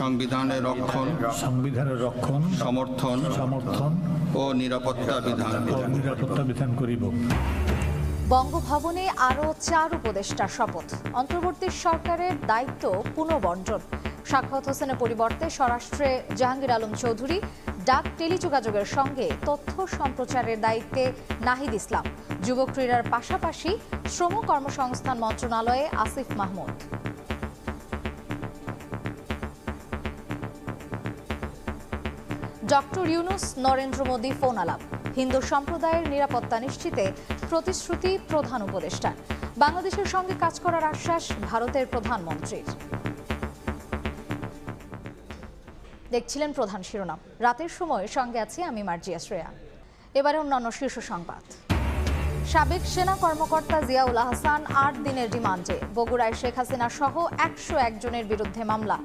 সংবিধানের রক্ষণ, সমর্থন ও নিরাপত্তা বিধান করিব। বঙ্গভবনে আরও 4 উপদেষ্টার শপথ। অন্তর্বর্তী সরকারের দায়িত্ব পুনর্বণ্টন। সাখাওয়াত হোসেনের পরিবর্তে স্বরাষ্ট্রে জাহাঙ্গীর আলম চৌধুরী। ডাক টেলিযোগাযোগের সঙ্গে তথ্য সম্প্রচারের দায়িত্বে নাহিদ ইসলাম। যুব ক্রীড়ার পাশাপাশি শ্রম কর্মসংস্থান মন্ত্রণালয়ে আসিফ মাহমুদ। ডক্টর ইউনূস নরেন্দ্র মোদী ফোন আলাপ। হিন্দু সম্প্রদায়ের নিরাপত্তা নিশ্চিতে প্রতিশ্রুতি প্রধান উপদেষ্টার। বাংলাদেশের সঙ্গে কাজ করার আশ্বাস ভারতের প্রধানমন্ত্রীর। দেখছিলেন প্রধান শিরোনাম। রাতের সময় সঙ্গে আছি আমি মার্জিয়া শ্রেয়া। এবারে অন্যান্য শীর্ষ সংবাদ। সাবেক সেনা কর্মকর্তা জিয়াউল আহসান 8 দিনের রিমান্ডে। বগুড়ায় শেখ হাসিনা সহ 101 জনের বিরুদ্ধে মামলা।